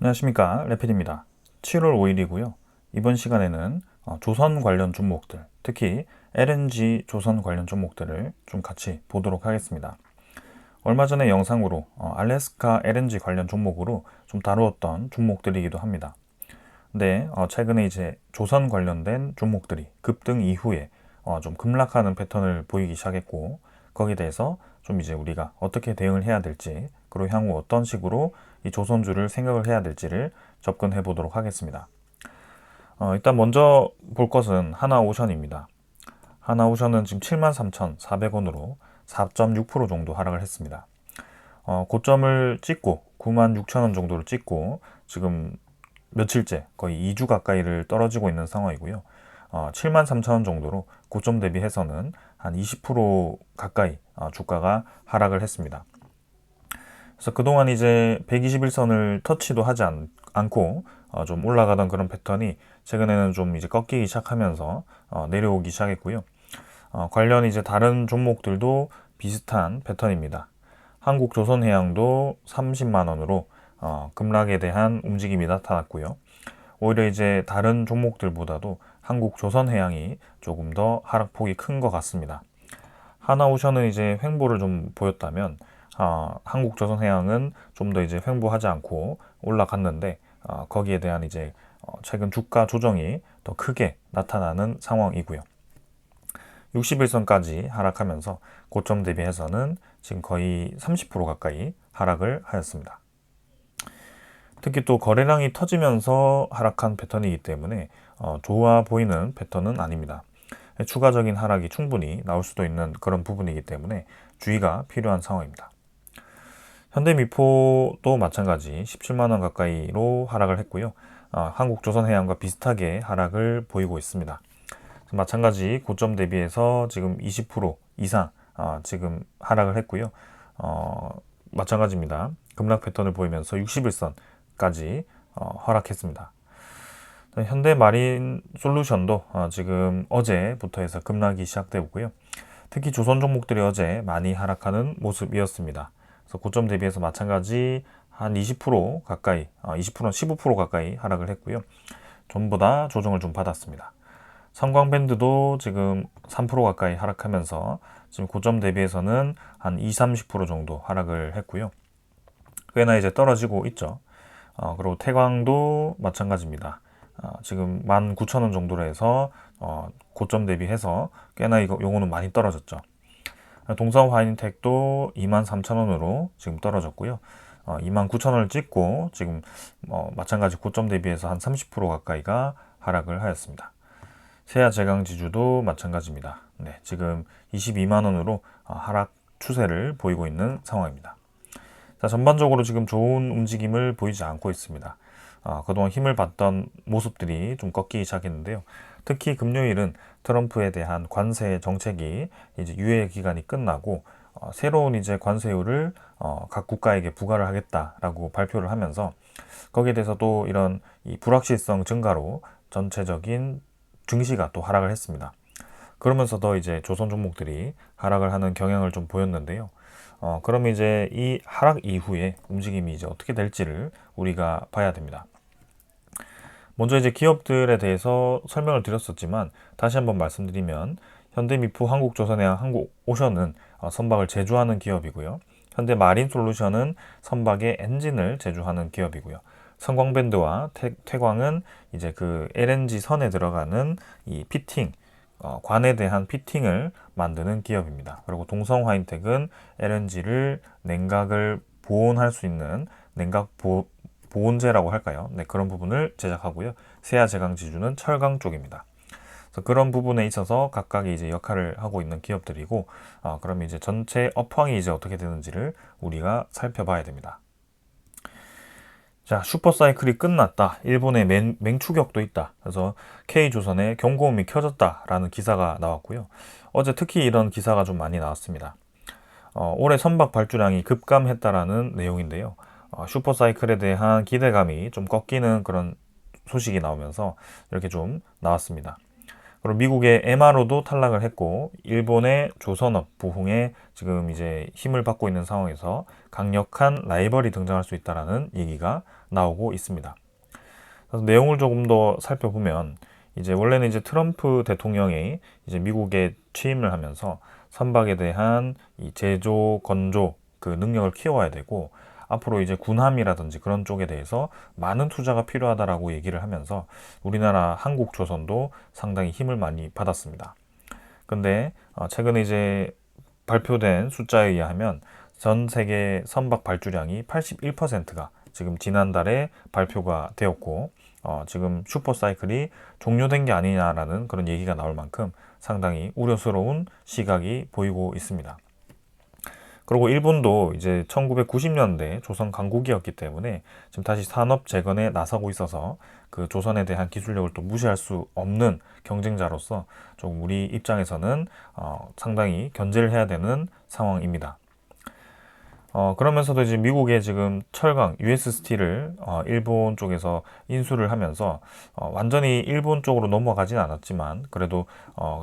안녕하십니까, 레필입니다. 7월 5일이고요. 이번 시간에는 조선 관련 종목들, 특히 LNG 조선 관련 종목들을 좀 같이 보도록 하겠습니다. 얼마 전에 영상으로 알래스카 LNG 관련 종목으로 좀 다루었던 종목들이기도 합니다. 근데 최근에 이제 조선 관련된 종목들이 급등 이후에 좀 급락하는 패턴을 보이기 시작했고, 거기에 대해서 좀 이제 우리가 어떻게 대응을 해야 될지, 그리고 향후 어떤 식으로 이 조선주를 생각을 해야 될지를 접근해 보도록 하겠습니다. 일단 먼저 볼 것은 하나오션입니다. 하나오션은 지금 73,400원으로 4.6% 정도 하락을 했습니다. 고점을 찍고 96,000원 정도를 찍고 지금 며칠째 거의 2주 가까이를 떨어지고 있는 상황이고요. 73,000원 정도로 고점 대비해서는 한 20% 가까이 주가가 하락을 했습니다. 그래서 그동안 이제 121선을 터치도 하지 않고 좀 올라가던 그런 패턴이 최근에는 좀 이제 꺾이기 시작하면서 내려오기 시작했고요. 관련 이제 다른 종목들도 비슷한 패턴입니다. 한국조선해양도 30만 원으로 급락에 대한 움직임이 나타났고요. 오히려 이제 다른 종목들보다도 한국조선해양이 조금 더 하락폭이 큰 것 같습니다. 하나오션은 이제 횡보를 좀 보였다면 한국조선해양은 좀 더 이제 횡보하지 않고 올라갔는데 거기에 대한 이제 최근 주가 조정이 더 크게 나타나는 상황이고요. 61선까지 하락하면서 고점 대비해서는 지금 거의 30% 가까이 하락을 하였습니다. 특히 또 거래량이 터지면서 하락한 패턴이기 때문에 좋아 보이는 패턴은 아닙니다. 추가적인 하락이 충분히 나올 수도 있는 그런 부분이기 때문에 주의가 필요한 상황입니다. 현대미포도 마찬가지 17만 원 가까이로 하락을 했고요. 한국조선해양과 비슷하게 하락을 보이고 있습니다. 마찬가지 고점 대비해서 지금 20% 이상 지금 하락을 했고요. 마찬가지입니다. 급락 패턴을 보이면서 61선까지 하락했습니다. 현대마린 솔루션도 지금 어제부터 해서 급락이 시작되었고요. 특히 조선 종목들이 어제 많이 하락하는 모습이었습니다. 그래서 고점 대비해서 마찬가지 한 20% 가까이, 20%, 15% 가까이 하락을 했고요. 전부 다 조정을 좀 받았습니다. 성광밴드도 지금 3% 가까이 하락하면서 지금 고점 대비해서는 한 2, 30% 정도 하락을 했고요. 꽤나 이제 떨어지고 있죠. 그리고 태광도 마찬가지입니다. 지금 19,000원 정도로 해서 고점 대비해서 꽤나 요거는 많이 떨어졌죠. 동성 화인텍도 23,000원으로 지금 떨어졌고요. 29,000원을 찍고 지금 마찬가지 고점 대비해서 한 30% 가까이가 하락을 하였습니다. 세아제강지주도 마찬가지입니다. 네, 지금 22만 원으로 하락 추세를 보이고 있는 상황입니다. 자, 전반적으로 지금 좋은 움직임을 보이지 않고 있습니다. 그동안 힘을 받던 모습들이 좀 꺾이기 시작했는데요. 특히 금요일은 트럼프에 대한 관세 정책이 이제 유예 기간이 끝나고 새로운 이제 관세율을 각 국가에게 부과를 하겠다라고 발표를 하면서 거기에 대해서 또 이런 이 불확실성 증가로 전체적인 증시가 또 하락을 했습니다. 그러면서 더 이제 조선 종목들이 하락을 하는 경향을 좀 보였는데요. 그럼 이제 이 하락 이후에 움직임이 이제 어떻게 될지를 우리가 봐야 됩니다. 먼저 이제 기업들에 대해서 설명을 드렸었지만 다시 한번 말씀드리면 현대미포, 한국조선해양, 한국오션은 선박을 제조하는 기업이고요. 현대마린솔루션은 선박의 엔진을 제조하는 기업이고요. 성광밴드와 태광은 이제 그 LNG 선에 들어가는 이 피팅, 관에 대한 피팅을 만드는 기업입니다. 그리고 동성화인텍은 LNG를 냉각을 보온할 수 있는 냉각 보온재라고 할까요? 네, 그런 부분을 제작하고요. 세아제강지주는 철강 쪽입니다. 그래서 그런 부분에 있어서 각각의 이제 역할을 하고 있는 기업들이고, 그럼 이제 전체 업황이 이제 어떻게 되는지를 우리가 살펴봐야 됩니다. 자, 슈퍼사이클이 끝났다. 일본의 맹추격도 있다. 그래서 K조선의 경고음이 켜졌다라는 기사가 나왔고요. 어제 특히 이런 기사가 좀 많이 나왔습니다. 올해 선박 발주량이 급감했다라는 내용인데요. 슈퍼사이클에 대한 기대감이 좀 꺾이는 그런 소식이 나오면서 이렇게 좀 나왔습니다. 그리고 미국의 MRO도 탈락을 했고 일본의 조선업 부흥에 지금 이제 힘을 받고 있는 상황에서 강력한 라이벌이 등장할 수 있다라는 얘기가 나오고 있습니다. 그래서 내용을 조금 더 살펴보면 이제 원래는 이제 트럼프 대통령이 이제 미국에 취임을 하면서 선박에 대한 이 제조 건조 그 능력을 키워야 되고 앞으로 이제 군함이라든지 그런 쪽에 대해서 많은 투자가 필요하다라고 얘기를 하면서 우리나라 한국조선도 상당히 힘을 많이 받았습니다. 근데 최근에 이제 발표된 숫자에 의하면 전 세계 선박 발주량이 81%가 지금 지난달에 발표가 되었고 지금 슈퍼사이클이 종료된 게 아니냐라는 그런 얘기가 나올 만큼 상당히 우려스러운 시각이 보이고 있습니다. 그리고 일본도 이제 1990년대 조선 강국이었기 때문에 지금 다시 산업 재건에 나서고 있어서 그 조선에 대한 기술력을 또 무시할 수 없는 경쟁자로서 좀 우리 입장에서는 상당히 견제를 해야 되는 상황입니다. 그러면서도 이제 미국의 지금 철강 US 스틸을 일본 쪽에서 인수를 하면서 완전히 일본 쪽으로 넘어가진 않았지만 그래도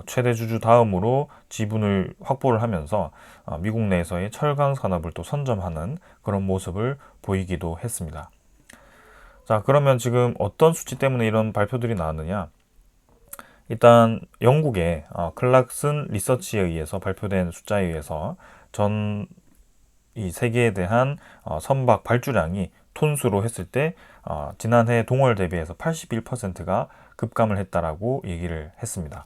최대 주주 다음으로 지분을 확보를 하면서 미국 내에서의 철강 산업을 또 선점하는 그런 모습을 보이기도 했습니다. 자, 그러면 지금 어떤 수치 때문에 이런 발표들이 나왔느냐? 일단 영국의 클락슨 리서치에 의해서 발표된 숫자에 의해서 전 이 세계에 대한 선박 발주량이 톤수로 했을 때 지난해 동월 대비해서 81%가 급감을 했다라고 얘기를 했습니다.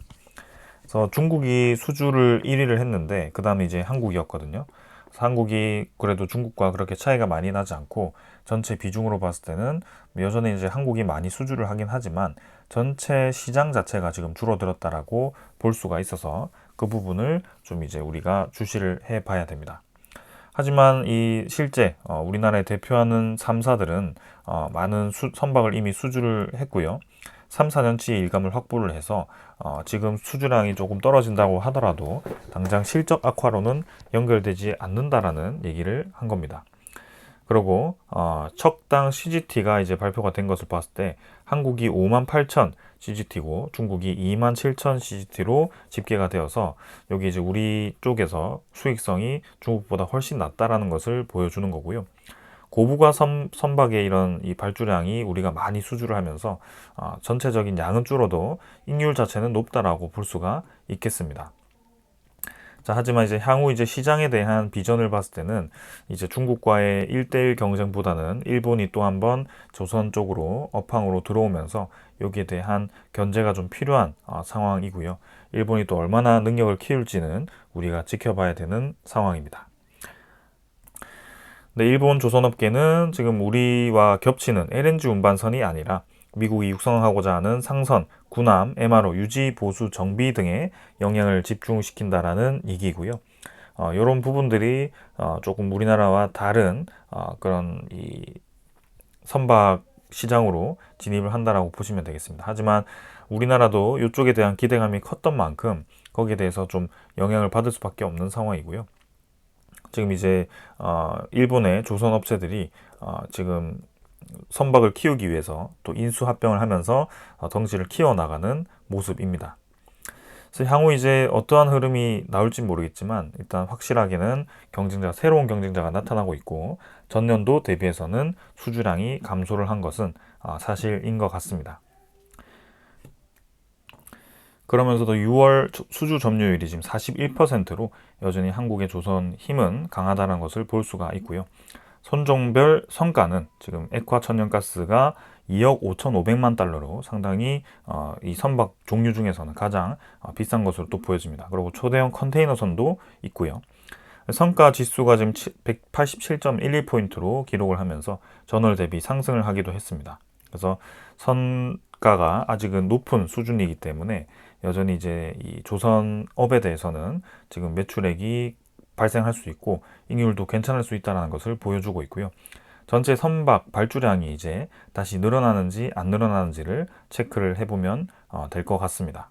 그래서 중국이 수주를 1위를 했는데 그 다음에 이제 한국이었거든요. 그래서 한국이 그래도 중국과 그렇게 차이가 많이 나지 않고 전체 비중으로 봤을 때는 여전히 이제 한국이 많이 수주를 하긴 하지만 전체 시장 자체가 지금 줄어들었다라고 볼 수가 있어서 그 부분을 좀 이제 우리가 주시를 해 봐야 됩니다. 하지만 이 실제 우리나라에 대표하는 3사들은 많은 선박을 이미 수주를 했고요. 3, 4년치 일감을 확보를 해서 지금 수주량이 조금 떨어진다고 하더라도 당장 실적 악화로는 연결되지 않는다라는 얘기를 한 겁니다. 그리고 척당 CGT가 이제 발표가 된 것을 봤을 때 한국이 58,000 CGT고 중국이 27,000 CGT로 집계가 되어서 여기 이제 우리 쪽에서 수익성이 중국보다 훨씬 낮다라는 것을 보여주는 거고요. 고부가 선박의 이런 이 발주량이 우리가 많이 수주를 하면서 전체적인 양은 줄어도 익률 자체는 높다라고 볼 수가 있겠습니다. 자, 하지만 이제 향후 이제 시장에 대한 비전을 봤을 때는 이제 중국과의 1대1 경쟁보다는 일본이 또 한번 조선 쪽으로 업황으로 들어오면서 여기에 대한 견제가 좀 필요한 상황이고요. 일본이 또 얼마나 능력을 키울지는 우리가 지켜봐야 되는 상황입니다. 네, 일본 조선업계는 지금 우리와 겹치는 LNG 운반선이 아니라 미국이 육성하고자 하는 상선, 군함, MRO, 유지, 보수, 정비 등에 영향을 집중시킨다라는 얘기고요. 이런 부분들이 조금 우리나라와 다른 그런 이 선박 시장으로 진입을 한다라고 보시면 되겠습니다. 하지만 우리나라도 이쪽에 대한 기대감이 컸던 만큼 거기에 대해서 좀 영향을 받을 수밖에 없는 상황이고요. 지금 이제 일본의 조선 업체들이 지금 선박을 키우기 위해서 또 인수합병을 하면서 덩치를 키워나가는 모습입니다. 그래서 향후 이제 어떠한 흐름이 나올지 모르겠지만 일단 확실하게는 새로운 경쟁자가 나타나고 있고 전년도 대비해서는 수주량이 감소를 한 것은 사실인 것 같습니다. 그러면서도 6월 수주 점유율이 지금 41%로 여전히 한국의 조선 힘은 강하다는 것을 볼 수가 있고요. 선종별 성가는 지금 액화 천연가스가 2억 5,500만 달러로 상당히 이 선박 종류 중에서는 가장 비싼 것으로 또 보여집니다. 그리고 초대형 컨테이너선도 있고요. 성가 지수가 지금 187.11포인트로 기록을 하면서 전월 대비 상승을 하기도 했습니다. 그래서 선가가 아직은 높은 수준이기 때문에 여전히 이제 이 조선업에 대해서는 지금 매출액이 발생할 수 있고 익률도 괜찮을 수 있다는 것을 보여주고 있고요. 전체 선박 발주량이 이제 다시 늘어나는지 안 늘어나는지를 체크를 해보면 될 것 같습니다.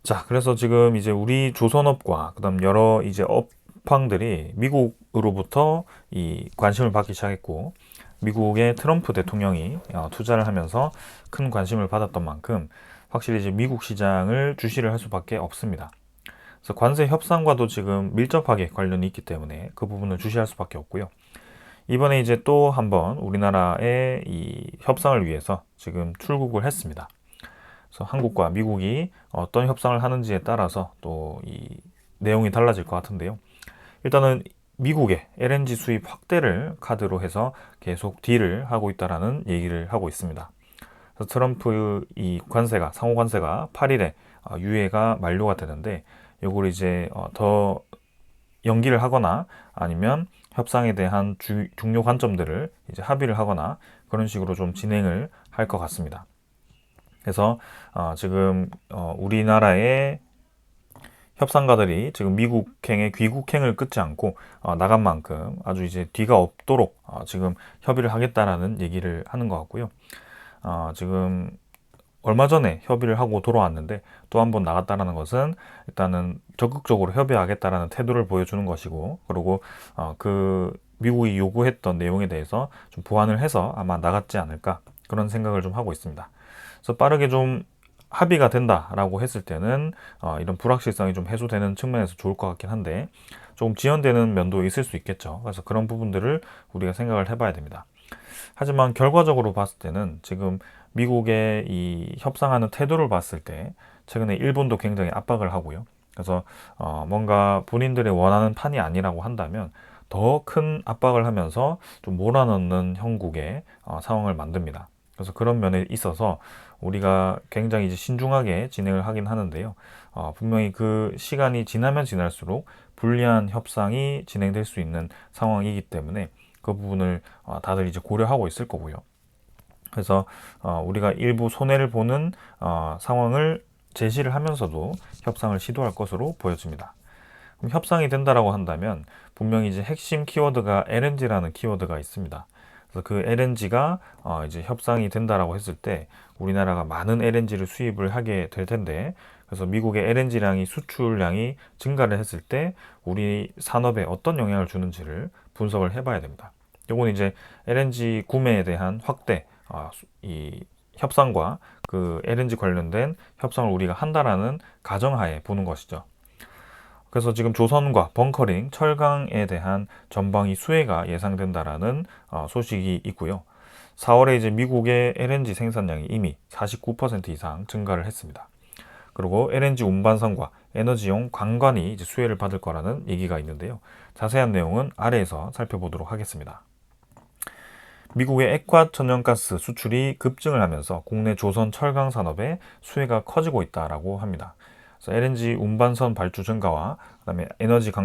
자, 그래서 지금 이제 우리 조선업과 그다음 여러 이제 업황들이 미국으로부터 이 관심을 받기 시작했고 미국의 트럼프 대통령이 투자를 하면서 큰 관심을 받았던 만큼 확실히 이제 미국 시장을 주시를 할 수밖에 없습니다. 그래서 관세 협상과도 지금 밀접하게 관련이 있기 때문에 그 부분을 주시할 수밖에 없고요. 이번에 이제 또 한번 우리나라의 이 협상을 위해서 지금 출국을 했습니다. 그래서 한국과 미국이 어떤 협상을 하는지에 따라서 또 이 내용이 달라질 것 같은데요. 일단은 미국의 LNG 수입 확대를 카드로 해서 계속 딜을 하고 있다라는 얘기를 하고 있습니다. 그래서 트럼프 이 관세가 상호 관세가 8일에 유예가 만료가 되는데 이걸 이제 더 연기를 하거나 아니면 협상에 대한 중요 관점들을 이제 합의를 하거나 그런 식으로 좀 진행을 할 것 같습니다. 그래서 지금 우리나라의 협상가들이 지금 미국행의 귀국행을 끊지 않고 나간 만큼 아주 이제 뒤가 없도록 지금 협의를 하겠다라는 얘기를 하는 것 같고요. 지금 얼마 전에 협의를 하고 돌아왔는데 또 한 번 나갔다라는 것은 일단은 적극적으로 협의하겠다라는 태도를 보여주는 것이고, 그리고 그 미국이 요구했던 내용에 대해서 좀 보완을 해서 아마 나갔지 않을까 그런 생각을 좀 하고 있습니다. 그래서 빠르게 좀 합의가 된다라고 했을 때는 이런 불확실성이 좀 해소되는 측면에서 좋을 것 같긴 한데 조금 지연되는 면도 있을 수 있겠죠. 그래서 그런 부분들을 우리가 생각을 해봐야 됩니다. 하지만 결과적으로 봤을 때는 지금 미국의 이 협상하는 태도를 봤을 때 최근에 일본도 굉장히 압박을 하고요. 그래서 뭔가 본인들의 원하는 판이 아니라고 한다면 더 큰 압박을 하면서 좀 몰아넣는 형국의 상황을 만듭니다. 그래서 그런 면에 있어서 우리가 굉장히 이제 신중하게 진행을 하긴 하는데요. 분명히 그 시간이 지나면 지날수록 불리한 협상이 진행될 수 있는 상황이기 때문에 그 부분을 다들 이제 고려하고 있을 거고요. 그래서 우리가 일부 손해를 보는 상황을 제시를 하면서도 협상을 시도할 것으로 보여집니다. 그럼 협상이 된다라고 한다면 분명히 이제 핵심 키워드가 LNG라는 키워드가 있습니다. 그래서 그 LNG가 이제 협상이 된다라고 했을 때 우리나라가 많은 LNG를 수입을 하게 될 텐데, 그래서 미국의 LNG량이 수출량이 증가를 했을 때 우리 산업에 어떤 영향을 주는지를 분석을 해봐야 됩니다. 이건 이제 LNG 구매에 대한 확대, 이 협상과 그 LNG 관련된 협상을 우리가 한다라는 가정하에 보는 것이죠. 그래서 지금 조선과 벙커링, 철강에 대한 전방위 수혜가 예상된다라는 소식이 있고요. 4월에 이제 미국의 LNG 생산량이 이미 49% 이상 증가를 했습니다. 그리고 LNG 운반선과 에너지용 관관이 이제 수혜를 받을 거라는 얘기가 있는데요. 자세한 내용은 아래에서 살펴보도록 하겠습니다. 미국의 액화 천연가스 수출이 급증을 하면서 국내 조선 철강 산업의 수혜가 커지고 있다라고 합니다. 그래서 LNG 운반선 발주 증가와 그다음에 에너지용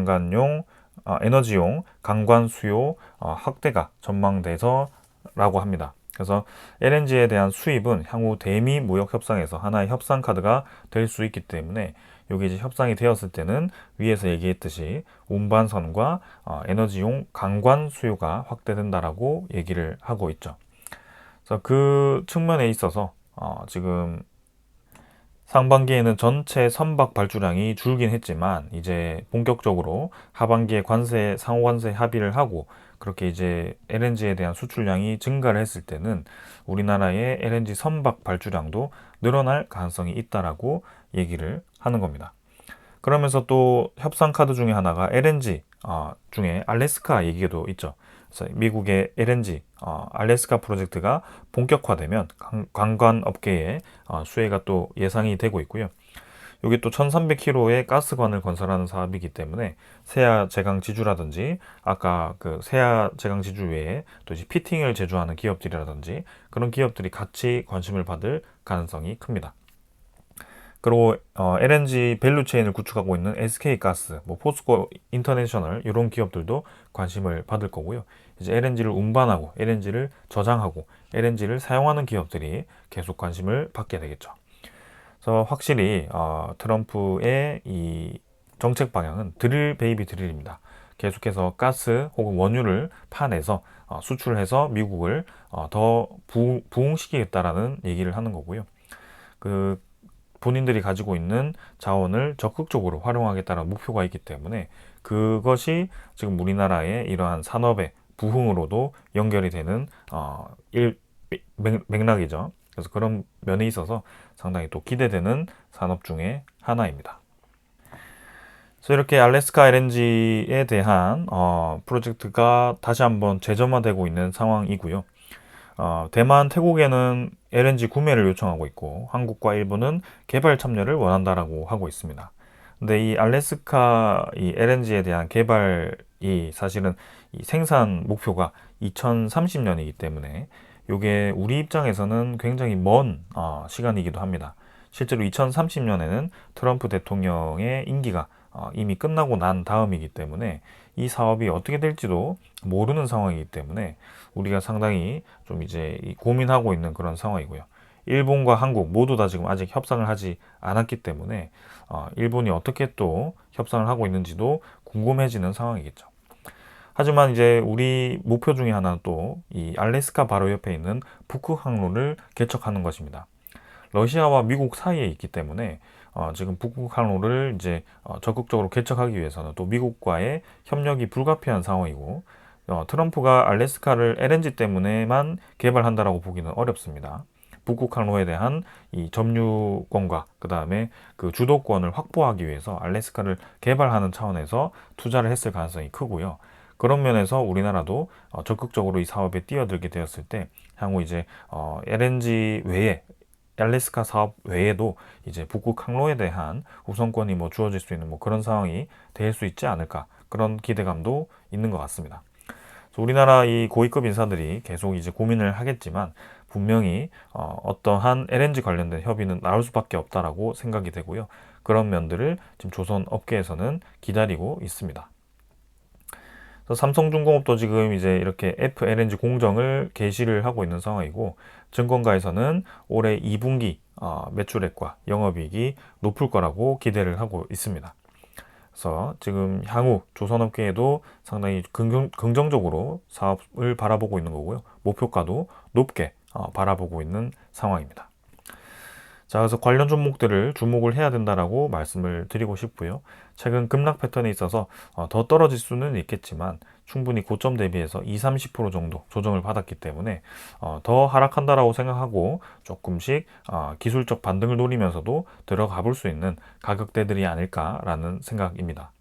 강관 수요 확대가 전망돼서라고 합니다. 그래서 LNG에 대한 수입은 향후 대미 무역 협상에서 하나의 협상 카드가 될 수 있기 때문에 여기 이제 협상이 되었을 때는 위에서 얘기했듯이 운반선과 에너지용 강관 수요가 확대된다라고 얘기를 하고 있죠. 그래서 그 측면에 있어서 지금 상반기에는 전체 선박 발주량이 줄긴 했지만 이제 본격적으로 하반기에 상호 관세 합의를 하고 그렇게 이제 LNG에 대한 수출량이 증가를 했을 때는 우리나라의 LNG 선박 발주량도 늘어날 가능성이 있다라고 얘기를 하는 겁니다. 그러면서 또 협상 카드 중에 하나가 LNG 중에 알래스카 얘기도 있죠. 그래서 미국의 LNG 알래스카 프로젝트가 본격화되면 관광 업계에 수혜가 또 예상이 되고 있고요. 여기 또 1300km의 가스관을 건설하는 사업이기 때문에 세아 제강 지주라든지 아까 그 세아 제강 지주 외에 또 이제 피팅을 제조하는 기업들이라든지 그런 기업들이 같이 관심을 받을 가능성이 큽니다. 그리고 LNG 밸류체인을 구축하고 있는 SK가스, 뭐 포스코 인터내셔널 이런 기업들도 관심을 받을 거고요. 이제 LNG를 운반하고 LNG를 저장하고 LNG를 사용하는 기업들이 계속 관심을 받게 되겠죠. 그래서 확실히 트럼프의 이 정책 방향은 드릴 베이비 드릴입니다. 계속해서 가스 혹은 원유를 파내서 수출해서 미국을 더 부흥시키겠다라는 얘기를 하는 거고요. 그 본인들이 가지고 있는 자원을 적극적으로 활용하겠다는 목표가 있기 때문에 그것이 지금 우리나라의 이러한 산업의 부흥으로도 연결이 되는 맥락이죠. 그래서 그런 면에 있어서 상당히 또 기대되는 산업 중에 하나입니다. 그래서 이렇게 알래스카 LNG에 대한 프로젝트가 다시 한번 재점화되고 있는 상황이고요. 대만, 태국에는 LNG 구매를 요청하고 있고 한국과 일본은 개발 참여를 원한다라고 하고 있습니다. 근데 이 알래스카 이 LNG에 대한 개발이 사실은 이 생산 목표가 2030년이기 때문에 이게 우리 입장에서는 굉장히 먼 시간이기도 합니다. 실제로 2030년에는 트럼프 대통령의 임기가 이미 끝나고 난 다음이기 때문에 이 사업이 어떻게 될지도 모르는 상황이기 때문에 우리가 상당히 좀 이제 고민하고 있는 그런 상황이고요. 일본과 한국 모두 다 지금 아직 협상을 하지 않았기 때문에 일본이 어떻게 또 협상을 하고 있는지도 궁금해지는 상황이겠죠. 하지만 이제 우리 목표 중에 하나는 또 이 알래스카 바로 옆에 있는 북극 항로를 개척하는 것입니다. 러시아와 미국 사이에 있기 때문에 지금 북극 항로를 이제 적극적으로 개척하기 위해서는 또 미국과의 협력이 불가피한 상황이고 트럼프가 알래스카를 LNG 때문에만 개발한다라고 보기는 어렵습니다. 북극 항로에 대한 이 점유권과 그 다음에 그 주도권을 확보하기 위해서 알래스카를 개발하는 차원에서 투자를 했을 가능성이 크고요. 그런 면에서 우리나라도 적극적으로 이 사업에 뛰어들게 되었을 때 향후 이제 LNG 외에 알래스카 사업 외에도 이제 북극 항로에 대한 우선권이 뭐 주어질 수 있는 뭐 그런 상황이 될 수 있지 않을까 그런 기대감도 있는 것 같습니다. 우리나라 이 고위급 인사들이 계속 이제 고민을 하겠지만 분명히 어떠한 LNG 관련된 협의는 나올 수밖에 없다라고 생각이 되고요. 그런 면들을 지금 조선 업계에서는 기다리고 있습니다. 삼성중공업도 지금 이제 이렇게 FLNG 공정을 개시를 하고 있는 상황이고 증권가에서는 올해 2분기 매출액과 영업이익이 높을 거라고 기대를 하고 있습니다. 그래서 지금 향후 조선업계에도 상당히 긍정적으로 사업을 바라보고 있는 거고요. 목표가도 높게 바라보고 있는 상황입니다. 자, 그래서 관련 종목들을 주목을 해야 된다라고 말씀을 드리고 싶고요. 최근 급락 패턴에 있어서 더 떨어질 수는 있겠지만 충분히 고점 대비해서 20-30% 정도 조정을 받았기 때문에 더 하락한다라고 생각하고 조금씩 기술적 반등을 노리면서도 들어가 볼 수 있는 가격대들이 아닐까라는 생각입니다.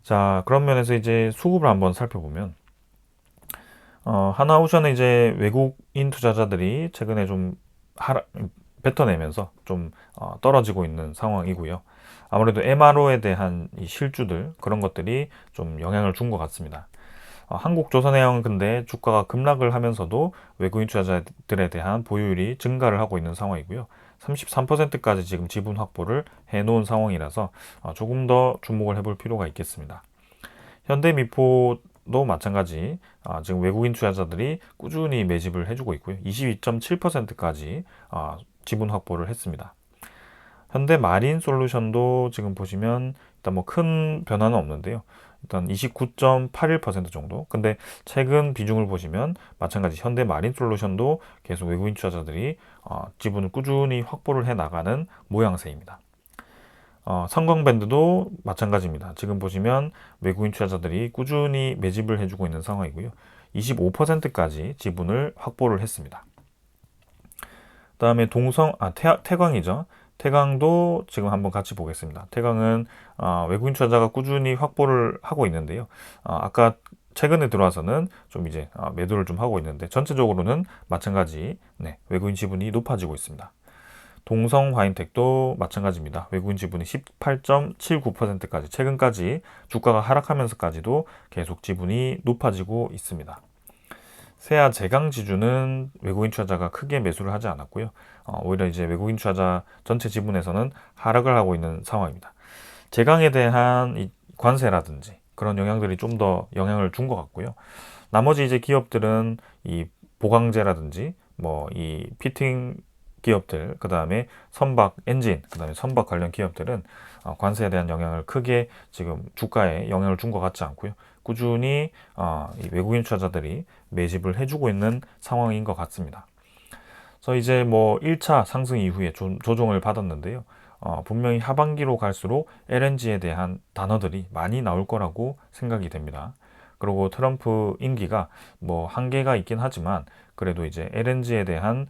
자, 그런 면에서 이제 수급을 한번 살펴보면 하나오션은 이제 외국인 투자자들이 최근에 좀 뱉어내면서 좀 떨어지고 있는 상황이고요. 아무래도 MRO에 대한 이 실주들 그런 것들이 좀 영향을 준 것 같습니다. 한국조선해양은 근데 주가가 급락을 하면서도 외국인 투자자들에 대한 보유율이 증가를 하고 있는 상황이고요. 33%까지 지금 지분 확보를 해놓은 상황이라서 조금 더 주목을 해볼 필요가 있겠습니다. 현대미포도 마찬가지 지금 외국인 투자자들이 꾸준히 매집을 해주고 있고요. 22.7%까지 지분 확보를 했습니다. 현대 마린 솔루션도 지금 보시면 일단 뭐 큰 변화는 없는데요. 일단 29.81% 정도. 근데 최근 비중을 보시면 마찬가지 현대 마린 솔루션도 계속 외국인 투자자들이 지분을 꾸준히 확보를 해 나가는 모양새입니다. 성광밴드도 마찬가지입니다. 지금 보시면 외국인 투자자들이 꾸준히 매집을 해주고 있는 상황이고요. 25%까지 지분을 확보를 했습니다. 그다음에 태광이죠. 태광도 지금 한번 같이 보겠습니다. 태광은 외국인 투자자가 꾸준히 확보를 하고 있는데요. 아까 최근에 들어와서는 좀 이제 매도를 좀 하고 있는데 전체적으로는 마찬가지 외국인 지분이 높아지고 있습니다. 동성화인텍도 마찬가지입니다. 외국인 지분이 18.79%까지 최근까지 주가가 하락하면서까지도 계속 지분이 높아지고 있습니다. 세아 제강지주는 외국인 투자자가 크게 매수를 하지 않았고요. 오히려 이제 외국인 투자자 전체 지분에서는 하락을 하고 있는 상황입니다. 제강에 대한 이 관세라든지 그런 영향들이 좀 더 영향을 준 것 같고요. 나머지 이제 기업들은 이 보강제라든지 뭐 이 피팅 기업들, 그 다음에 선박 엔진, 그 다음에 선박 관련 기업들은 관세에 대한 영향을 크게 지금 주가에 영향을 준 것 같지 않고요. 꾸준히 이 외국인 투자자들이 매집을 해주고 있는 상황인 것 같습니다. 그래서 이제 뭐 1차 상승 이후에 조정을 받았는데요. 분명히 하반기로 갈수록 LNG에 대한 단어들이 많이 나올 거라고 생각이 됩니다. 그리고 트럼프 임기가 뭐 한계가 있긴 하지만 그래도 이제 LNG에 대한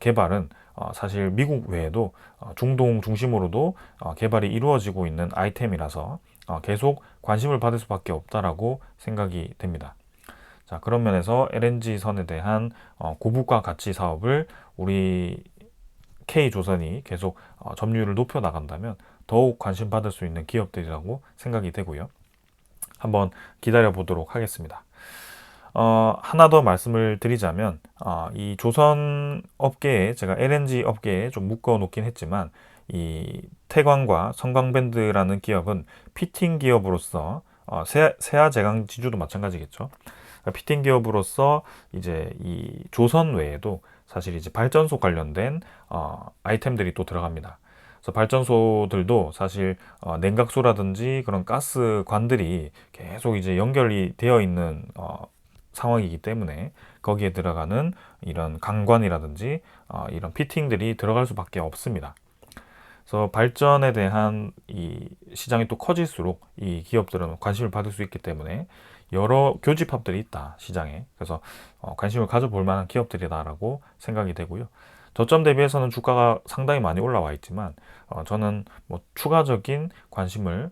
개발은 사실 미국 외에도 중동 중심으로도 개발이 이루어지고 있는 아이템이라서 계속 관심을 받을 수밖에 없다라고 생각이 됩니다. 자, 그런 면에서 LNG 선에 대한 고부가 가치 사업을 우리 K조선이 계속 점유율을 높여 나간다면 더욱 관심 받을 수 있는 기업들이라고 생각이 되고요. 한번 기다려 보도록 하겠습니다. 하나 더 말씀을 드리자면 이 조선 업계에 제가 LNG 업계에 좀 묶어 놓긴 했지만 이 태광과 성광밴드라는 기업은 피팅 기업으로서 세아제강 지주도 마찬가지겠죠. 피팅 기업으로서 이제 이 조선 외에도 사실 이제 발전소 관련된 아이템들이 또 들어갑니다. 그래서 발전소들도 사실 냉각소라든지 그런 가스관들이 계속 이제 연결이 되어 있는 상황이기 때문에 거기에 들어가는 이런 강관이라든지 이런 피팅들이 들어갈 수밖에 없습니다. 그래서 발전에 대한 이 시장이 또 커질수록 이 기업들은 관심을 받을 수 있기 때문에 여러 교집합들이 있다 시장에. 그래서 관심을 가져볼 만한 기업들이다라고 생각이 되고요. 저점 대비해서는 주가가 상당히 많이 올라와 있지만 저는 뭐 추가적인 관심을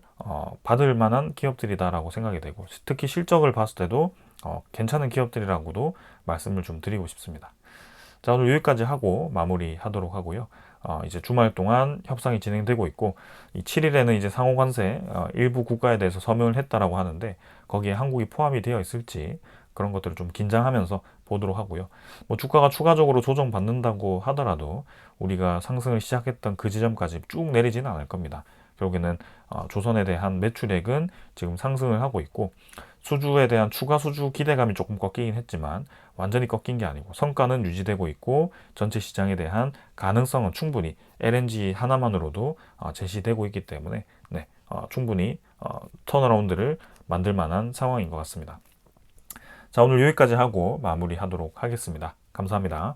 받을 만한 기업들이다라고 생각이 되고 특히 실적을 봤을 때도 괜찮은 기업들이라고도 말씀을 좀 드리고 싶습니다. 자, 오늘 여기까지 하고 마무리하도록 하고요. 이제 주말 동안 협상이 진행되고 있고 이 7일에는 이제 상호관세 일부 국가에 대해서 서명을 했다라고 하는데 거기에 한국이 포함이 되어 있을지 그런 것들을 좀 긴장하면서 보도록 하고요. 뭐 주가가 추가적으로 조정받는다고 하더라도 우리가 상승을 시작했던 그 지점까지 쭉 내리지는 않을 겁니다. 결국에는 조선에 대한 매출액은 지금 상승을 하고 있고 수주에 대한 추가 수주 기대감이 조금 꺾이긴 했지만 완전히 꺾인 게 아니고 성과는 유지되고 있고 전체 시장에 대한 가능성은 충분히 LNG 하나만으로도 제시되고 있기 때문에 네, 충분히 턴어라운드를 만들 만한 상황인 것 같습니다. 자, 오늘 여기까지 하고 마무리하도록 하겠습니다. 감사합니다.